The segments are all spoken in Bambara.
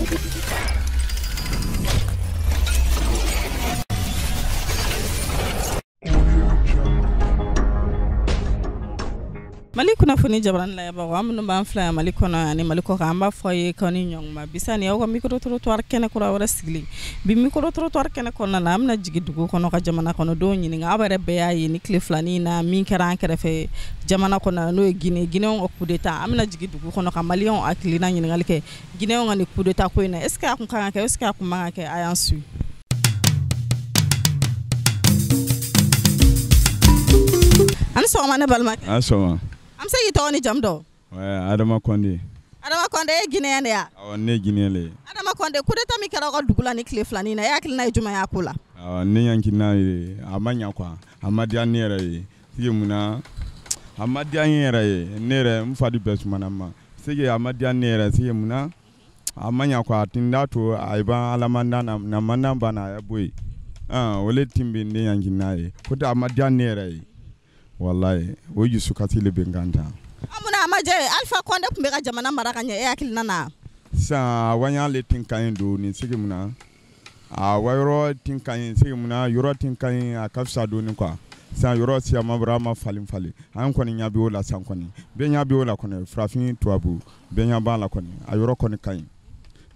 Mali kuna funi jabran la ba wa mun ban fla Mali kono ani Mali ko amba foye koni nyong ma bisani o ko micro trottoir kene ko wara sigli bi micro trottoir kene kono na amna jigi dugu kono ka jamana kono do nyini nga bare be ayi ni kleflani na min kara refe jamana kono no Guinée on coup d'état amna jigi dugu kono ka malion akili na nyini ngalike Guinée on ngani coup d'état ko ina est ce que akun kan ka est ce que akun ma ka ayansu an so ma ne balma asoma am say tawni jamdo Adama Condé Guinéen ya ne Guinéen le Adama Condé coup d'état mi kara ko dugula ni kleflani na yakil na juma yakula ne yanki na amanya kwa amadia nere yimuna amadia nere nere mfadi besumana ma sege amadia nere yimuna amanya kwa tindato aiba alamanda na manamba na ya boy wole timbe ne yanki na kuta amadia nere wallahi woju sukati le benganta amuna amaje Alpha Condé kumbe ka jamana maraka nya yakil nana sa wanya le tinkan do ni sege muna wayro tinkan sege muna yoro tinkan akafsa do ni kwa sa yoro sia mabrama falim an koni nyabi wala san koni be nyabi wala koni frafin tuabu be nyaba la koni ayoro koni kan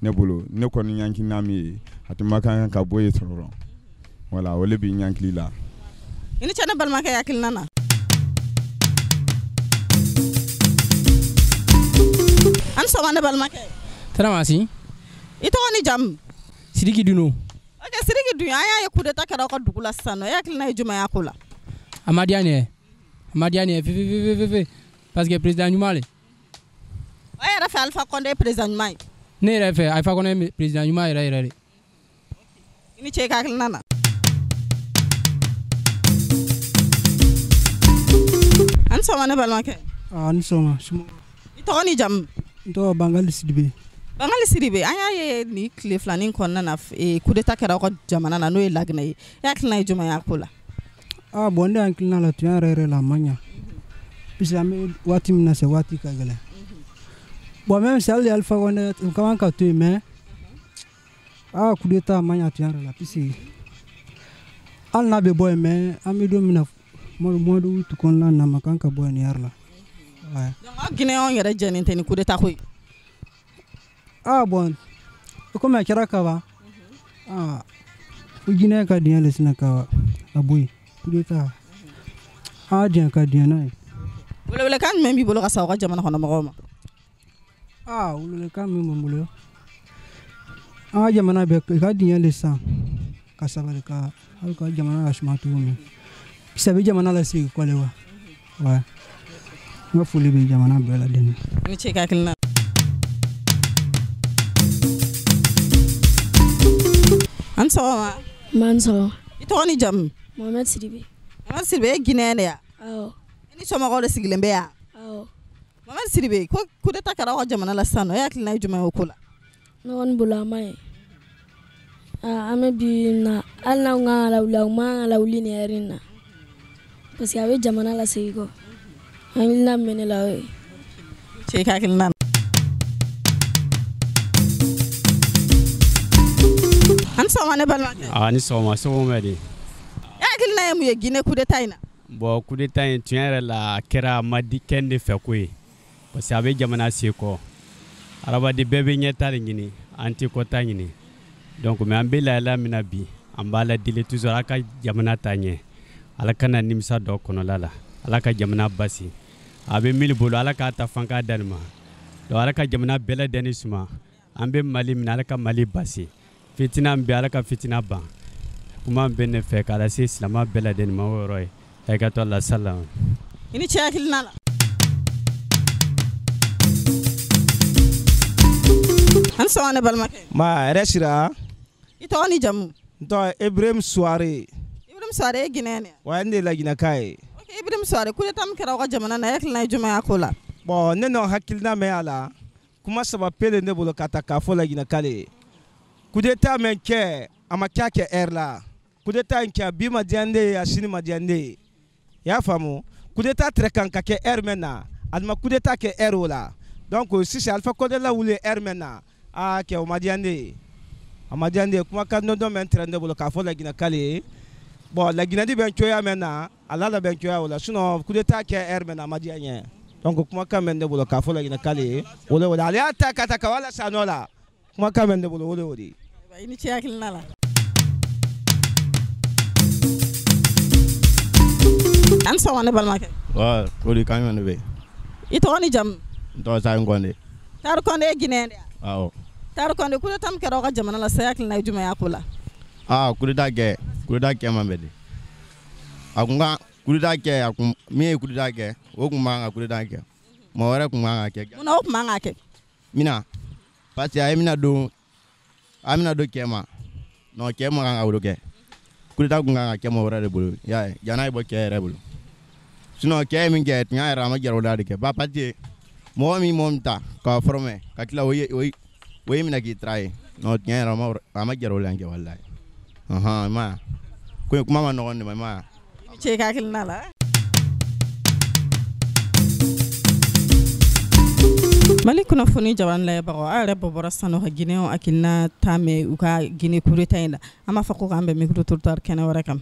ne bolo ne koni nyanki nami atimaka ka boye toro wala wole bi nyanki la ini chana balma ka yakil nana an so wane balma ka Tramasi ito ni jam Sidiki Duno okay Sidiki Duno aya coup d'état kara ko dugula sano yakil na juma yakula Amadiane parce que président du Mali aya rafa Alpha Condé président du Mali ne rafa Alpha Condé président du Mali rere ini che yakil nana an so wane balma ka an so ito ni jam to Bangali Sidibe aya ye ni kleflani konna na coup d'état kara ko jamana na no lagna yakil na juma yakula bonde ankilina la tuya rere la manya pisame wati mina se wati kagala même si Alpha Condé kaman ka tu mais coup d'état manya tuya la pisi al na be boy mais amido mina mo do tu kon la na makanka boy ni yarla donc Guinée on yere jeni teni coup d'état ko bon comme kira ka ba Guinée ka dia lesna ka aboy coup d'état dia ka dia na wala kan membi bolo ka sawa jamana hono magoma wala kan membi bolo jamana be ka dia lesa ka sabar ka alka jamana asmatu mi sabi jamana la sig ko lewa nga fuli be jamana be la den ni che ka kilna an sawa man sawa ito ni jam Mohamed Sidibe Guinéen ya ni soma ko siglembe ya Mohamed Sidibe ko coup d'état kara ko jamana la sano yakil na juma okula non bula mai ame bi na alna nga la uli ni erina parce que ave jamana la sego anila menela we che ka kilna an so wane balma ni so medi yakil na mu ye Guinée coup d'état ina bon coup d'état tiɲɛ la kɛra madi kende fɛ ko ye parce que a bɛ jamana seko arabadi bɛɛ bɛ ɲɛta de ɲini an tɛ kɔta ɲini donc mais an bɛ layɛlɛ min na bi an b'a la deli toujours ala ka jamana ta ɲɛ ala kana nimisa dɔ kɔnɔla la ala ka jamana basi a bɛ mili bolo ala k'a ta fanka dani ma donc ala ka jamana bɛɛ lajɛlen suma an bɛ Mali min ala ka Mali basi fitina bɛ ala ka fitina ban kuma bɛ ne fɛ k'a lase silama bɛɛ lajɛlen ma o yɔrɔ ye aykato Allah salam ini chakil nala an sawane balma ma resira ito ni jamu to Ibrahim Soare Guinée wa ande la Guinée kai okay Ibrahim Soare kule tam kira wa jamana na yakil na juma yakola bon ne no hakilna me ala kuma saba pele ne bolo kata ka fo la Guinée kale coup d'état men ke amaka ke erla coup d'état nke bi madiande asini madiande ya famu coup d'état très kan ka ke er mena alma coup d'état ke er wala donc si c'est Alpha Condé la wule er mena kɛ o ma diya ne ye a ma diya ne ye kumakan dɔn bɛ n tɛrɛ ne bolo k'a fɔ laginɛkale ye bon laginɛdi bɛ n cogoya mɛn na a la bɛ n cogoya o la sinon coup d'état kɛ heure mɛn na a ma diya n ye donc kumakan bɛ ne bolo k'a fɔ laginɛkale ye o de o de ale y'a ta ka taa ka wala sa nɔ la kumakan bɛ ne bolo o de o de. I ni ce hakilina la. An sɔgɔma ne balimakɛ. Wa o de kan ne bɛ. I tɔgɔ ni jamu. N tɔgɔ Alpha Condé. Alpha Condé ye Guinéen de ye. Awɔ. Alpha Condé coup d'état min kɛra aw ka jamana la sa hakilina ye jumɛn y'a ko la. Coup d'état kɛ man bɛ de. A kun ka coup d'état kɛ a kun min ye coup d'état kɛ o kun man ka coup d'état kɛ. Mɔgɔ wɛrɛ kun man ka kɛ. Munna o kun man ka kɛ. Mina parce que a ye mina don kɛ ma non kɛ ma kan ka wolo kɛ. Coup d'état kun kan ka kɛ mɔgɔ wɛrɛ de bolo y'a ye jan'a ye bɔ kɛ yɛrɛ bolo. Sinon kɛ ye min kɛ tiɲɛ yɛrɛ a ma jara o la de kɛ ba parce que mɔgɔ min ta k'a former ka tila o ye minɛ k'i tra ye non tiɲɛ yɛrɛ a ma jara o la kɛ walahi i ma ko in kuma ma nɔgɔn de ma i ma I ce ka hakilina la. Mali kunnafoni jabaranin layɛbagaw a yɛrɛ bɔbɔra sanu ka Guinéens hakilina ta mɛn u ka Guinée coup d'état in na an b'a fɔ ko k'an bɛn micro trottoir kɛnɛ wɛrɛ kan.